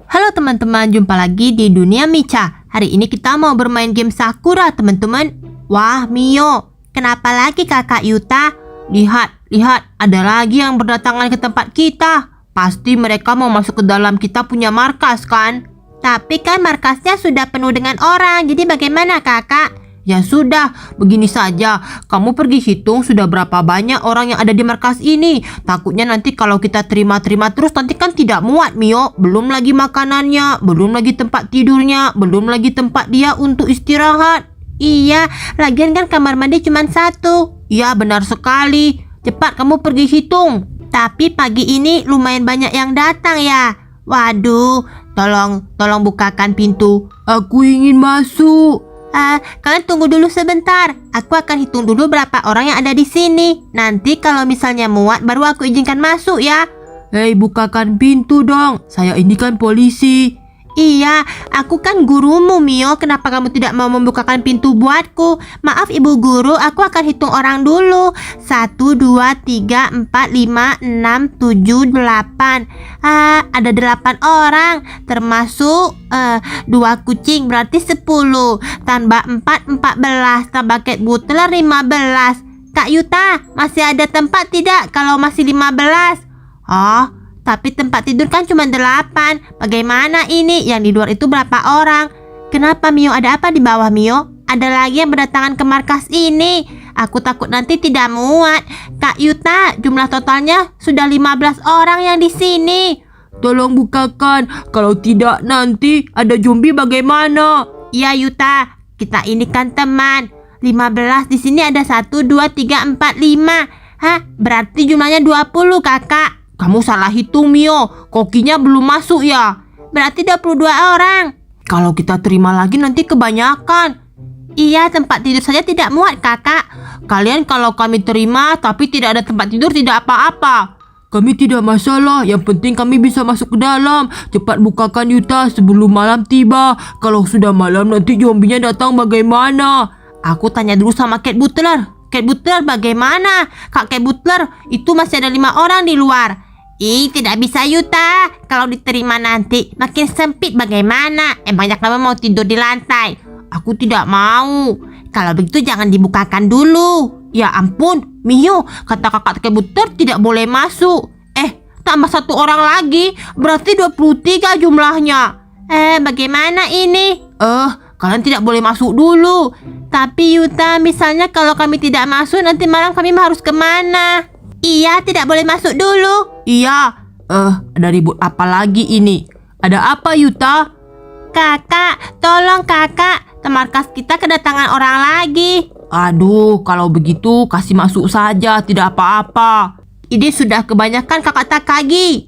Halo teman-teman, jumpa lagi di Dunia Micha. Hari ini kita mau bermain game Sakura, teman-teman. Wah, Mio, kenapa lagi kakak Yuta? Lihat, ada lagi yang berdatangan ke tempat kita. Pasti mereka mau masuk ke dalam kita punya markas, kan? Tapi kan markasnya sudah penuh dengan orang, jadi bagaimana kakak? Ya sudah, begini saja. Kamu pergi hitung sudah berapa banyak orang yang ada di markas ini. Takutnya nanti kalau kita terima-terima terus nanti kan tidak muat, Mio. Belum lagi makanannya, belum lagi tempat tidurnya, belum lagi tempat dia untuk istirahat. Iya, lagian kan kamar mandi cuma satu. Ya, benar sekali. Cepat kamu pergi hitung. Tapi pagi ini lumayan banyak yang datang ya. Waduh, tolong bukakan pintu. Aku ingin masuk. Kalian tunggu dulu sebentar. Aku akan hitung dulu berapa orang yang ada di sini. Nanti kalau misalnya muat baru aku izinkan masuk ya. Hei, bukakan pintu dong. Saya ini kan polisi. Iya, aku kan gurumu, Mio. Kenapa kamu tidak mau membukakan pintu buatku? Maaf ibu guru, aku akan hitung orang dulu. 1, 2, 3, 4, 5, 6, 7, 8. Ada 8 orang. Termasuk 2 kucing, berarti 10. Tambah 4, 14. Tambah cat butler, 15. Kak Yuta, masih ada tempat tidak kalau masih 15? Tapi tempat tidur kan cuma 8. Bagaimana ini? Yang di luar itu berapa orang? Kenapa, Mio? Ada apa di bawah, Mio? Ada lagi yang berdatangan ke markas ini. Aku takut nanti tidak muat. Kak Yuta, jumlah totalnya sudah 15 orang yang di sini. Tolong bukakan. Kalau tidak nanti ada zombie bagaimana? Iya, Yuta. Kita ini kan teman. 15 di sini ada 1, 2, 3, 4, 5. Berarti jumlahnya 20, kakak. Kamu salah hitung, Mio. Kokinya belum masuk ya. Berarti 22 orang. Kalau kita terima lagi nanti kebanyakan. Iya, tempat tidur saja tidak muat, kakak. Kalian kalau kami terima tapi tidak ada tempat tidur tidak apa-apa. Kami tidak masalah. Yang penting kami bisa masuk ke dalam. Cepat bukakan, Yuta, sebelum malam tiba. Kalau sudah malam nanti zombinya datang bagaimana? Aku tanya dulu sama Cat Butler. Cat Butler bagaimana? Kak Cat Butler, itu masih ada 5 orang di luar. Tidak bisa, Yuta. Kalau diterima nanti makin sempit bagaimana? Emangnya kamu mau tidur di lantai? Aku tidak mau. Kalau begitu jangan dibukakan dulu. Ya ampun, Mio, kata kakak Kebuter tidak boleh masuk. Tambah 1 orang lagi, berarti 23 jumlahnya. Bagaimana ini? Kalian tidak boleh masuk dulu. Tapi Yuta, misalnya kalau kami tidak masuk, nanti malam kami harus kemana? Iya, tidak boleh masuk dulu. Iya. Ada ribut apa lagi ini? Ada apa, Yuta? Kakak, tolong kakak. Markas kita kedatangan orang lagi. Aduh, kalau begitu kasih masuk saja, tidak apa-apa. Ini sudah kebanyakan kakak Takagi.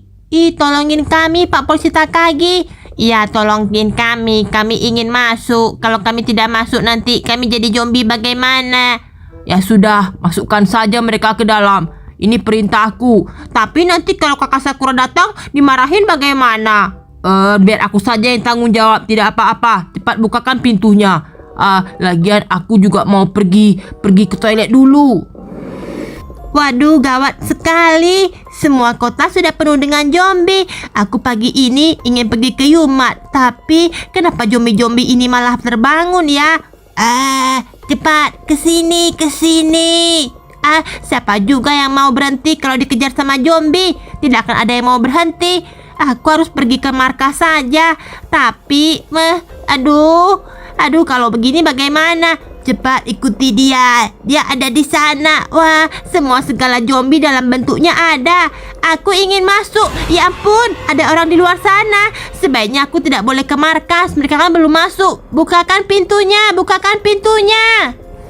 Tolongin kami, Pak Polisi Takagi. Iya, tolongin kami. Kami ingin masuk. Kalau kami tidak masuk nanti kami jadi zombie bagaimana? Ya sudah, masukkan saja mereka ke dalam. Ini perintahku. Tapi nanti kalau kakak Sakura datang dimarahin bagaimana? Biar aku saja yang tanggung jawab. Tidak apa-apa. Cepat bukakan pintunya. Lagian aku juga mau pergi ke toilet dulu. Waduh, gawat sekali. Semua kota sudah penuh dengan zombie. Aku pagi ini ingin pergi ke Yumat. Tapi kenapa zombie-zombie ini malah terbangun ya? Cepat, ke sini. Siapa juga yang mau berhenti kalau dikejar sama zombie? Tidak akan ada yang mau berhenti. Aku harus pergi ke markas saja. Tapi, aduh, kalau begini bagaimana? Cepat ikuti dia. Dia ada di sana. Wah, segala zombie dalam bentuknya ada. Aku ingin masuk. Ya ampun, ada orang di luar sana. Sebaiknya aku tidak boleh ke markas. Mereka kan belum masuk. Bukakan pintunya.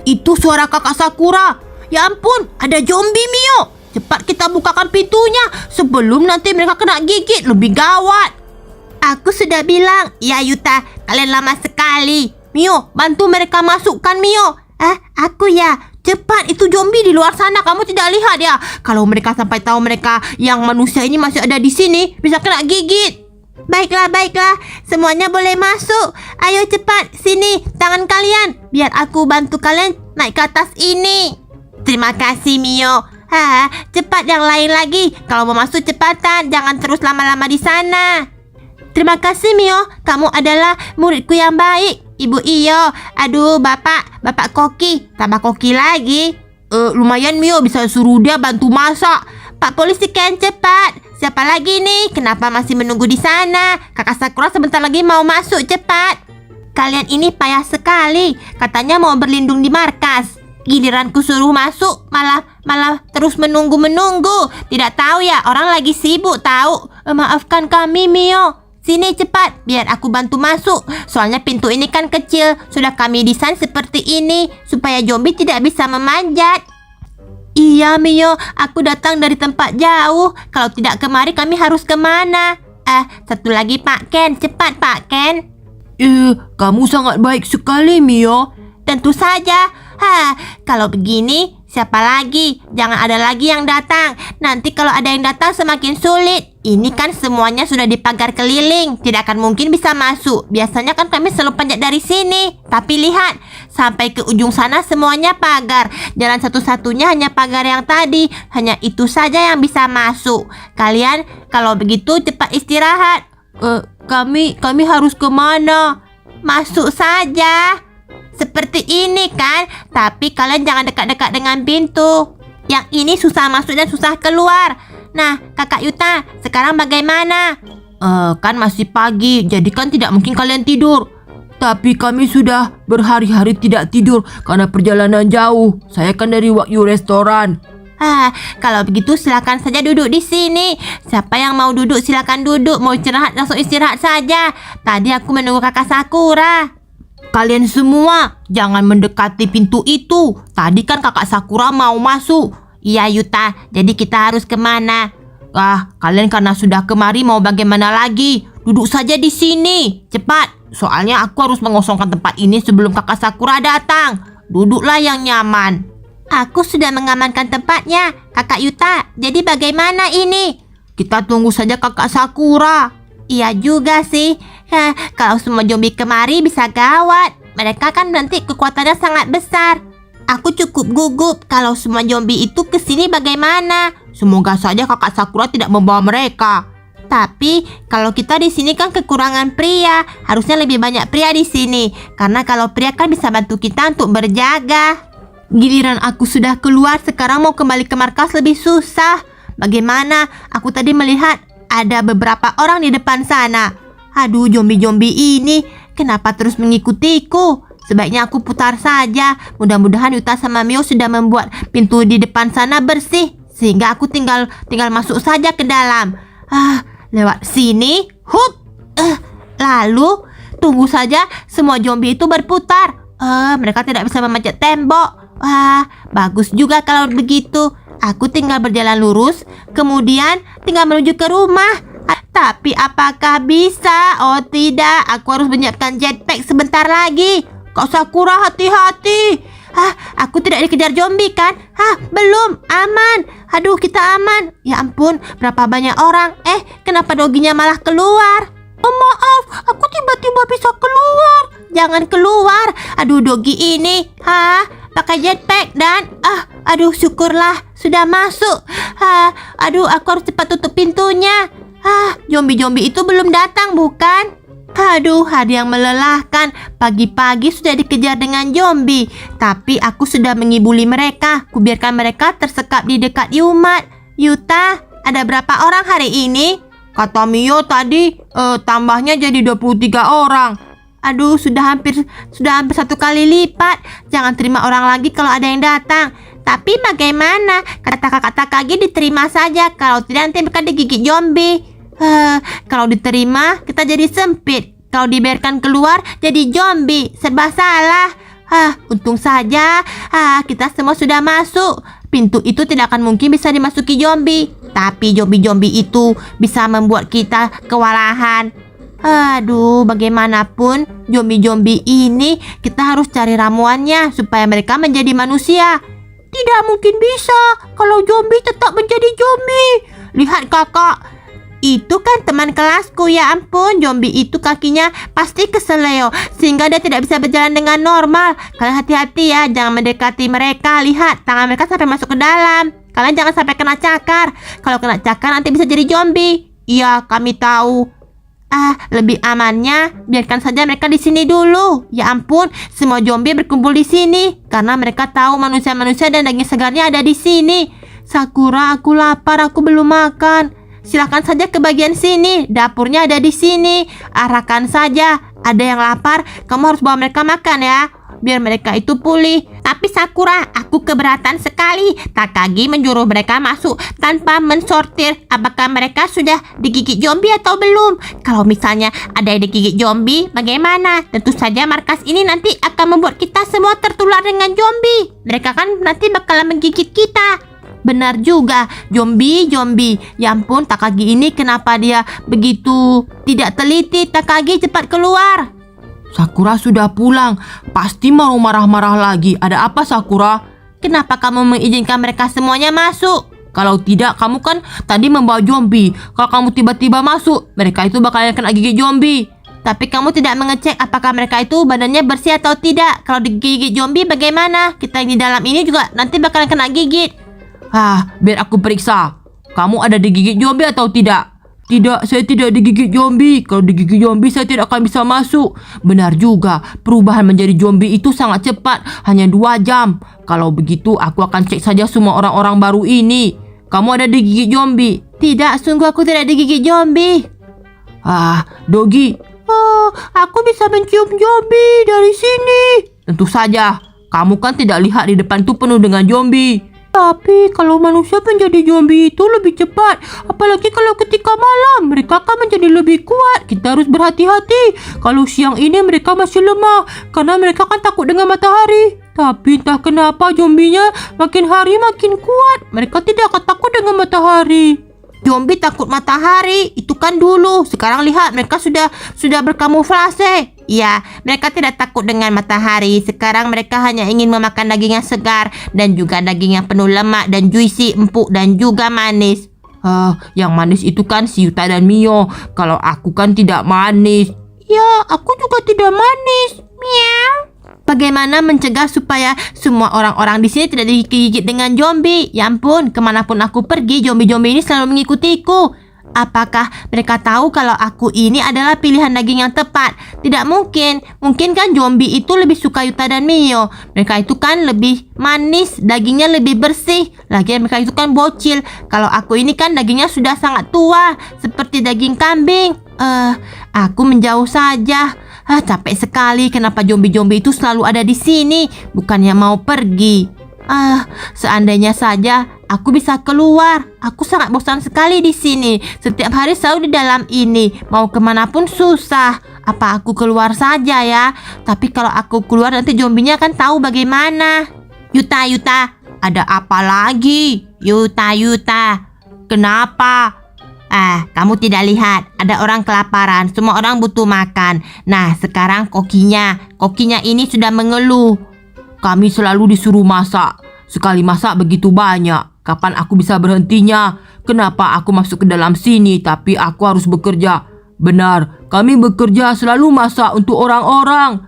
Itu suara kakak Sakura. Ya ampun, ada zombie, Mio. Cepat kita bukakan pintunya sebelum nanti mereka kena gigit. Lebih gawat. Aku sudah bilang. Ya Yuta, kalian lama sekali. Mio, bantu mereka masukkan, Mio. Aku ya. Cepat, itu zombie di luar sana. Kamu tidak lihat ya? Kalau mereka sampai tahu mereka yang manusia ini masih ada di sini, bisa kena gigit. Baiklah. Semuanya boleh masuk. Ayo cepat, sini, tangan kalian. Biar aku bantu kalian naik ke atas ini. Terima kasih, Mio. Cepat yang lain lagi. Kalau mau masuk cepatan, jangan terus lama-lama di sana. Terima kasih Mio, kamu adalah muridku yang baik. Ibu Iyo, aduh Bapak Koki, tambah Koki lagi. Lumayan Mio, bisa suruh dia bantu masak. Pak polisi kan cepat. Siapa lagi nih? Kenapa masih menunggu di sana? Kakak Sakura sebentar lagi mau masuk, cepat. Kalian ini payah sekali. Katanya mau berlindung di markas. Giliranku suruh masuk, malah terus menunggu. Tidak tahu ya, orang lagi sibuk tahu. Maafkan kami Mio. Sini cepat, biar aku bantu masuk. Soalnya pintu ini kan kecil. Sudah kami desain seperti ini supaya zombie tidak bisa memanjat. Iya Mio, aku datang dari tempat jauh. Kalau tidak kemari kami harus kemana? Satu lagi Pak Ken, cepat Pak Ken. Kamu sangat baik sekali Mio. Tentu saja. Kalau begini, siapa lagi? Jangan ada lagi yang datang. Nanti kalau ada yang datang semakin sulit. Ini kan semuanya sudah dipagar keliling. Tidak akan mungkin bisa masuk. Biasanya kan kami selalu panjat dari sini. Tapi lihat, sampai ke ujung sana semuanya pagar. Jalan satu-satunya hanya pagar yang tadi. Hanya itu saja yang bisa masuk. Kalian kalau begitu cepat istirahat. Kami harus kemana? Masuk saja. Seperti ini kan, tapi kalian jangan dekat-dekat dengan pintu. Yang ini susah masuk dan susah keluar. Nah, Kakak Yuta, sekarang bagaimana? Kan masih pagi, jadi kan tidak mungkin kalian tidur. Tapi kami sudah berhari-hari tidak tidur karena perjalanan jauh. Saya kan dari Wagyu Restoran. Kalau begitu silakan saja duduk di sini. Siapa yang mau duduk silakan duduk. Mau istirahat langsung istirahat saja. Tadi aku menunggu Kakak Sakura. Kalian semua jangan mendekati pintu itu. Tadi kan Kakak Sakura mau masuk. Iya Yuta, jadi kita harus kemana? Kalian karena sudah kemari mau bagaimana lagi? Duduk saja di sini, cepat. Soalnya aku harus mengosongkan tempat ini sebelum Kakak Sakura datang. Duduklah yang nyaman. Aku sudah mengamankan tempatnya, Kakak Yuta. Jadi bagaimana ini? Kita tunggu saja Kakak Sakura. Iya juga sih. Kalau semua zombie kemari bisa gawat. Mereka kan nanti kekuatannya sangat besar. Aku cukup gugup kalau semua zombie itu kesini bagaimana? Semoga saja Kakak Sakura tidak membawa mereka. Tapi kalau kita di sini kan kekurangan pria. Harusnya lebih banyak pria di sini. Karena kalau pria kan bisa bantu kita untuk berjaga. Giliran aku sudah keluar, sekarang mau kembali ke markas lebih susah. Bagaimana? Aku tadi melihat ada beberapa orang di depan sana. Aduh, zombie-zombie ini kenapa terus mengikutiku? Sebaiknya aku putar saja. Mudah-mudahan Yuta sama Mio sudah membuat pintu di depan sana bersih, sehingga aku tinggal masuk saja ke dalam. Lewat sini. Lalu tunggu saja semua zombie itu berputar. Mereka tidak bisa memanjat tembok. Bagus juga kalau begitu. Aku tinggal berjalan lurus, kemudian tinggal menuju ke rumah. Tapi apakah bisa? Oh tidak, aku harus menyiapkan jetpack sebentar lagi. Kak Sakura, hati-hati. Aku tidak dikejar zombie kan? Belum, aman. Aduh, kita aman. Ya ampun, berapa banyak orang. Kenapa doginya malah keluar? Maaf, aku tiba-tiba bisa keluar. Jangan keluar. Aduh, dogi ini. Pakai jetpack dan aduh, syukurlah sudah masuk. Aduh, aku harus cepat tutup pintunya. Zombie-zombie itu belum datang bukan? Aduh, hari yang melelahkan. Pagi-pagi sudah dikejar dengan zombie. Tapi aku sudah mengibuli mereka. Kubiarkan mereka tersekap di dekat Yumat. Yuta, ada berapa orang hari ini? Kata Mio tadi tambahnya jadi 23 orang. Aduh, sudah hampir 1 kali lipat. Jangan terima orang lagi kalau ada yang datang. Tapi bagaimana? Kata kakak Takagi diterima saja. Kalau tidak nanti mereka digigit zombie. Kalau diterima kita jadi sempit. Kalau dibiarkan keluar jadi zombie. Serba salah. Untung saja kita semua sudah masuk. Pintu itu tidak akan mungkin bisa dimasuki zombie. Tapi zombie-zombie itu bisa membuat kita kewalahan. Aduh, bagaimanapun zombie-zombie ini kita harus cari ramuannya supaya mereka menjadi manusia. Tidak mungkin bisa kalau zombie tetap menjadi zombie. Lihat kakak, itu kan teman kelasku. Ya ampun, zombie itu kakinya pasti keseleo sehingga dia tidak bisa berjalan dengan normal. Kalian hati-hati ya, jangan mendekati mereka. Lihat, tangan mereka sampai masuk ke dalam. Kalian jangan sampai kena cakar. Kalau kena cakar nanti bisa jadi zombie. Iya, kami tahu. Lebih amannya biarkan saja mereka di sini dulu. Ya ampun, semua zombie berkumpul di sini karena mereka tahu manusia-manusia dan daging segarnya ada di sini. Sakura, aku lapar, aku belum makan. Silakan saja ke bagian sini, dapurnya ada di sini. Arahkan saja. Ada yang lapar, kamu harus bawa mereka makan ya, biar mereka itu pulih. Tapi Sakura, aku keberatan sekali. Takagi menyuruh mereka masuk tanpa mensortir apakah mereka sudah digigit zombie atau belum. Kalau misalnya ada yang digigit zombie, bagaimana? Tentu saja markas ini nanti akan membuat kita semua tertular dengan zombie. Mereka kan nanti bakalan menggigit kita. Benar juga, zombie. Ya ampun, Takagi ini kenapa dia begitu tidak teliti? Takagi, cepat keluar. Sakura sudah pulang, pasti mau marah-marah lagi. Ada apa, Sakura? Kenapa kamu mengizinkan mereka semuanya masuk? Kalau tidak, kamu kan tadi membawa zombie. Kalau kamu tiba-tiba masuk, mereka itu bakalan kena gigit zombie. Tapi kamu tidak mengecek apakah mereka itu badannya bersih atau tidak. Kalau digigit zombie bagaimana? Kita yang di dalam ini juga nanti bakalan kena gigit. Biar aku periksa. Kamu ada digigit zombie atau tidak? Tidak, saya tidak digigit zombie. Kalau digigit zombie, saya tidak akan bisa masuk. Benar juga, perubahan menjadi zombie itu sangat cepat, hanya 2 jam. Kalau begitu, aku akan cek saja semua orang-orang baru ini. Kamu ada digigit zombie? Tidak, sungguh aku tidak digigit zombie. Dogi. Aku bisa mencium zombie dari sini. Tentu saja, kamu kan tidak lihat di depan itu penuh dengan zombie. Tapi kalau manusia menjadi zombie itu lebih cepat. Apalagi kalau ketika malam, mereka akan menjadi lebih kuat. Kita harus berhati-hati. Kalau siang ini mereka masih lemah karena mereka kan takut dengan matahari. Tapi entah kenapa zombinya makin hari makin kuat. Mereka tidak akan takut dengan matahari. Zombie takut matahari itu kan dulu. Sekarang lihat, mereka sudah berkamuflase. Ya, mereka tidak takut dengan matahari. Sekarang mereka hanya ingin memakan daging yang segar dan juga daging yang penuh lemak dan juicy, empuk dan juga manis. Yang manis itu kan si Yuta dan Mio. Kalau aku kan tidak manis. Ya, aku juga tidak manis. Miau. Bagaimana mencegah supaya semua orang-orang di sini tidak digigit dengan zombie? Ya ampun, kemanapun aku pergi, zombie-zombie ini selalu mengikutiku. Apakah mereka tahu kalau aku ini adalah pilihan daging yang tepat? Tidak mungkin. Mungkin kan zombie itu lebih suka Yuta dan Mio. Mereka itu kan lebih manis, dagingnya lebih bersih. Lagian mereka itu kan bocil. Kalau aku ini kan dagingnya sudah sangat tua, seperti daging kambing. Aku menjauh saja. Capek sekali. Kenapa zombie-zombie itu selalu ada di sini, bukannya mau pergi? Seandainya saja aku bisa keluar. Aku sangat bosan sekali di sini. Setiap hari selalu di dalam ini. Mau kemanapun susah. Apa aku keluar saja ya? Tapi kalau aku keluar nanti zombinya akan tahu bagaimana. Yuta, ada apa lagi? Yuta, kenapa? Kamu tidak lihat, ada orang kelaparan, semua orang butuh makan. Nah, sekarang kokinya ini sudah mengeluh. Kami selalu disuruh masak. Sekali masak begitu banyak. Kapan aku bisa berhentinya? Kenapa aku masuk ke dalam sini tapi aku harus bekerja? Benar, kami bekerja selalu masak untuk orang-orang.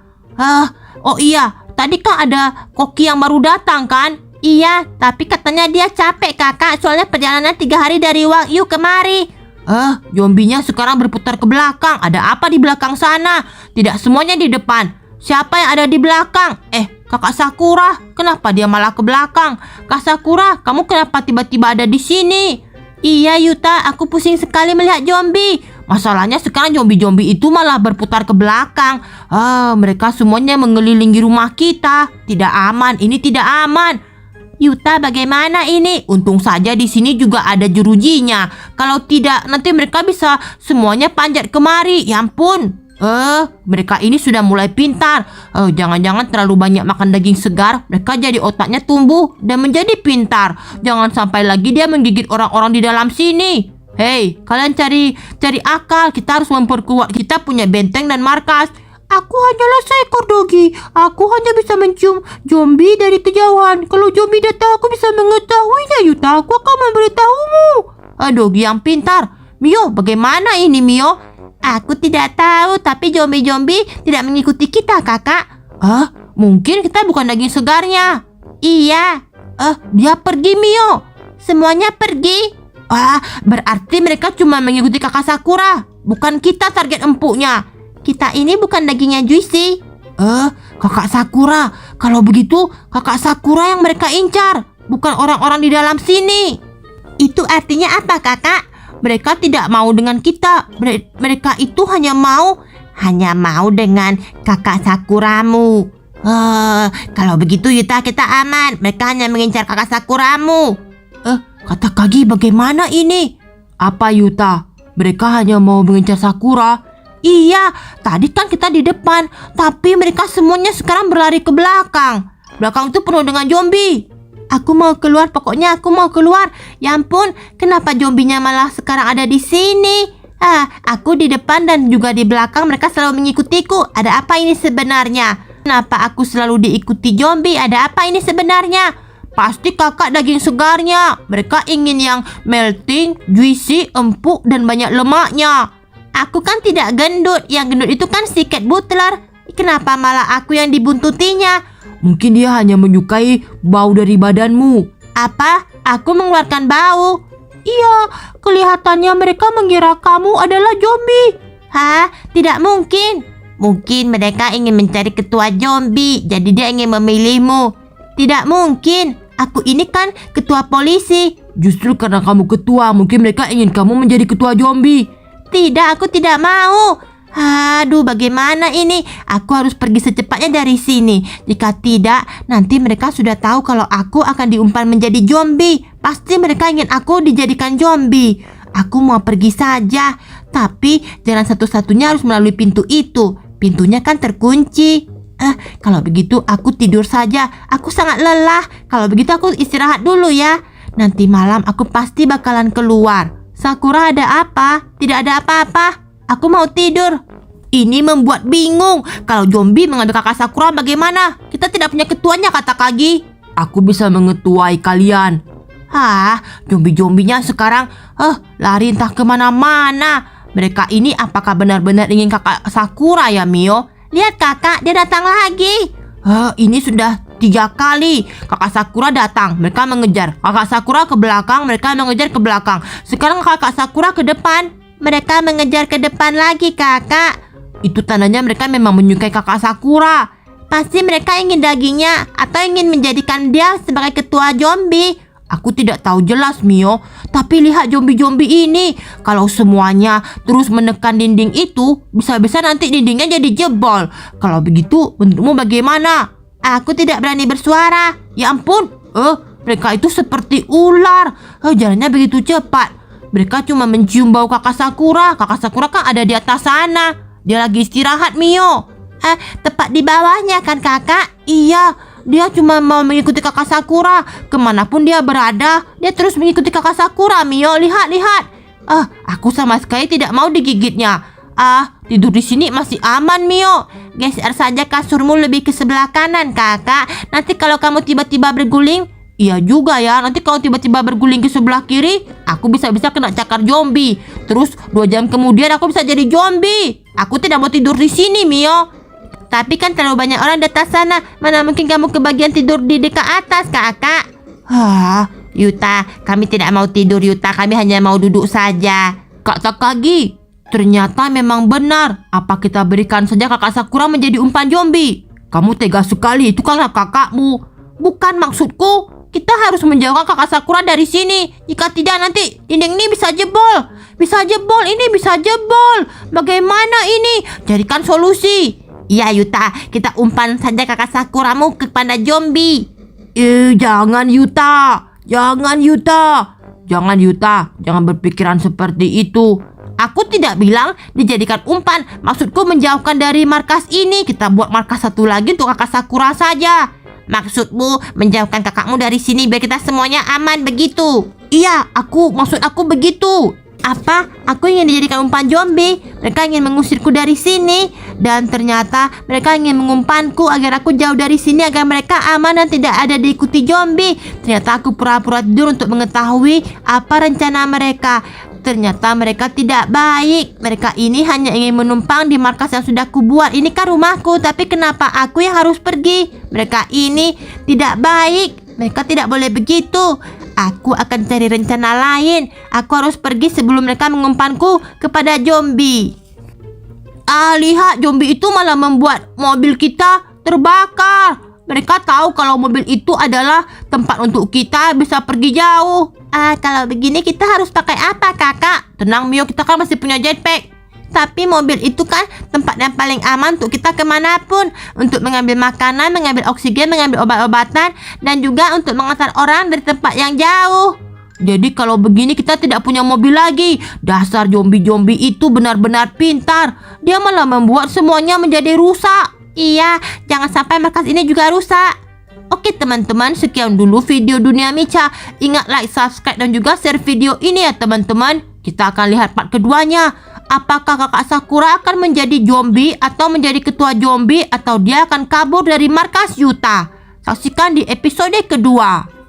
Oh iya, tadi kan ada koki yang baru datang kan? Iya, tapi katanya dia capek kakak, soalnya perjalanan 3 hari dari Wagyu kemari. Zombinya sekarang berputar ke belakang. Ada apa di belakang sana? Tidak semuanya di depan. Siapa yang ada di belakang? Kakak Sakura, kenapa dia malah ke belakang? Kak Sakura, kamu kenapa tiba-tiba ada di sini? Iya Yuta, aku pusing sekali melihat zombie. Masalahnya sekarang zombie-zombie itu malah berputar ke belakang. Mereka semuanya mengelilingi rumah kita. Tidak aman, ini tidak aman. Yuta, bagaimana ini? Untung saja di sini juga ada jerujinya. Kalau tidak, nanti mereka bisa semuanya panjat kemari. Ya ampun. Mereka ini sudah mulai pintar. Jangan-jangan terlalu banyak makan daging segar, mereka jadi otaknya tumbuh dan menjadi pintar. Jangan sampai lagi dia menggigit orang-orang di dalam sini. Hei, kalian cari akal. Kita harus memperkuat kita punya benteng dan markas. Aku hanyalah seekor dogi. Aku hanya bisa mencium zombie dari kejauhan. Kalau zombie datang, aku bisa mengetahuinya, Yuta. Aku akan memberitahumu. Dogi yang pintar. Mio, bagaimana ini, Mio? Aku tidak tahu, tapi zombie-zombie tidak mengikuti kita, kakak. Mungkin kita bukan daging segarnya. Iya. Dia pergi, Mio. Semuanya pergi. Berarti mereka cuma mengikuti kakak Sakura. Bukan kita target empuknya. Kita ini bukan dagingnya Juicy. Kakak Sakura, kalau begitu kakak Sakura yang mereka incar, bukan orang-orang di dalam sini. Itu artinya apa, Kakak? Mereka tidak mau dengan kita. Mereka itu hanya mau dengan kakak Sakuramu. Kalau begitu Yuta, kita aman. Mereka hanya mengincar kakak Sakuramu. Kata Kagi, bagaimana ini? Apa Yuta? Mereka hanya mau mengincar Sakura? Iya, tadi kan kita di depan, tapi mereka semuanya sekarang berlari ke belakang. Belakang itu penuh dengan zombie. Aku mau keluar, pokoknya aku mau keluar. Ya ampun, kenapa zombinya malah sekarang ada di sini? Aku di depan dan juga di belakang, mereka selalu mengikutiku. Ada apa ini sebenarnya? Kenapa aku selalu diikuti zombie? Ada apa ini sebenarnya? Pasti kakak daging segarnya. Mereka ingin yang melting, juicy, empuk, dan banyak lemaknya. Aku kan tidak gendut. Yang gendut itu kan si Cat Butler. Kenapa malah aku yang dibuntutinya? Mungkin dia hanya menyukai bau dari badanmu. Apa? Aku mengeluarkan bau? Iya, kelihatannya mereka mengira kamu adalah zombie. Tidak mungkin. Mungkin mereka ingin mencari ketua zombie, jadi dia ingin memilihmu. Tidak mungkin. Aku ini kan ketua polisi. Justru karena kamu ketua, mungkin mereka ingin kamu menjadi ketua zombie. Tidak, aku tidak mau. Aduh, bagaimana ini? Aku harus pergi secepatnya dari sini. Jika tidak, nanti mereka sudah tahu kalau aku akan diumpan menjadi zombie. Pasti mereka ingin aku dijadikan zombie. Aku mau pergi saja, tapi jalan satu-satunya harus melalui pintu itu. Pintunya kan terkunci. Kalau begitu aku tidur saja. Aku sangat lelah. Kalau begitu aku istirahat dulu ya. Nanti malam aku pasti bakalan keluar. Sakura, ada apa? Tidak ada apa-apa. Aku mau tidur. Ini membuat bingung. Kalau zombie mengambil kakak Sakura bagaimana? Kita tidak punya ketuanya, kata Kagi. Aku bisa mengetuai kalian. Zombie-zombinya sekarang lari entah kemana-mana. Mereka ini apakah benar-benar ingin kakak Sakura ya, Mio? Lihat kakak, dia datang lagi. Ini sudah 3 kali kakak Sakura datang, mereka mengejar. Kakak Sakura ke belakang, mereka mengejar ke belakang. Sekarang kakak Sakura ke depan, mereka mengejar ke depan lagi, kakak. Itu tandanya mereka memang menyukai kakak Sakura. Pasti mereka ingin dagingnya atau ingin menjadikan dia sebagai ketua zombie. Aku tidak tahu jelas, Mio. Tapi lihat zombie-zombie ini. Kalau semuanya terus menekan dinding itu, bisa-bisa nanti dindingnya jadi jebol. Kalau begitu, menurutmu bagaimana? Aku tidak berani bersuara. Ya ampun, mereka itu seperti ular. Jalannya begitu cepat. Mereka cuma mencium bau kakak Sakura. Kakak Sakura kan ada di atas sana. Dia lagi istirahat, Mio. Tepat di bawahnya kan kakak? Iya, dia cuma mau mengikuti kakak Sakura. Kemanapun dia berada, dia terus mengikuti kakak Sakura, Mio. Lihat. Aku sama sekali tidak mau digigitnya. Tidur di sini masih aman, Mio. Geser saja kasurmu lebih ke sebelah kanan, kakak. Nanti kalau kamu tiba-tiba berguling. Iya juga ya, nanti kalau tiba-tiba berguling ke sebelah kiri, aku bisa-bisa kena cakar zombie. Terus 2 jam kemudian aku bisa jadi zombie. Aku tidak mau tidur di sini, Mio. Tapi kan terlalu banyak orang di atas sana. Mana mungkin kamu kebagian tidur di dekat atas, kakak? Yuta, kami tidak mau tidur, Yuta. Kami hanya mau duduk saja. Kak Takagi, ternyata memang benar. Apa kita berikan saja kakak Sakura menjadi umpan zombie? Kamu tega sekali, itu karena kakakmu. Bukan maksudku. Kita harus menjauhkan kakak Sakura dari sini. Jika tidak nanti dinding ini bisa jebol. Ini bisa jebol. Bagaimana ini? Jadikan solusi. Iya Yuta, kita umpan saja kakak Sakuramu kepada zombie. Jangan Yuta. Jangan berpikiran seperti itu. Aku tidak bilang dijadikan umpan. Maksudku menjauhkan dari markas ini. Kita buat markas satu lagi untuk kakak Sakura saja. Maksudmu menjauhkan kakakmu dari sini biar kita semuanya aman, begitu? Iya, maksud aku begitu. Apa? Aku ingin dijadikan umpan zombie. Mereka ingin mengusirku dari sini. Dan ternyata mereka ingin mengumpanku agar aku jauh dari sini, agar mereka aman dan tidak ada diikuti zombie. Ternyata aku pura-pura tidur untuk mengetahui apa rencana mereka. Ternyata mereka tidak baik. Mereka ini hanya ingin menumpang di markas yang sudah kubuat. Ini kan rumahku, tapi kenapa aku yang harus pergi? Mereka ini tidak baik. Mereka tidak boleh begitu. Aku akan cari rencana lain. Aku harus pergi sebelum mereka mengumpanku kepada zombie. Lihat, zombie itu malah membuat mobil kita terbakar. Mereka tahu kalau mobil itu adalah tempat untuk kita bisa pergi jauh. Kalau begini kita harus pakai apa, kakak? Tenang, Mio, kita kan masih punya jetpack. Tapi mobil itu kan tempat yang paling aman untuk kita kemanapun. Untuk mengambil makanan, mengambil oksigen, mengambil obat-obatan, dan juga untuk mengantar orang dari tempat yang jauh. Jadi kalau begini kita tidak punya mobil lagi. Dasar zombie-zombie itu benar-benar pintar. Dia malah membuat semuanya menjadi rusak. Iya, jangan sampai markas ini juga rusak. Oke teman-teman, sekian dulu video Dunia Micha. Ingat like, subscribe, dan juga share video ini ya teman-teman. Kita akan lihat part keduanya. Apakah kakak Sakura akan menjadi zombie atau menjadi ketua zombie, atau dia akan kabur dari markas Yuta? Saksikan di episode kedua.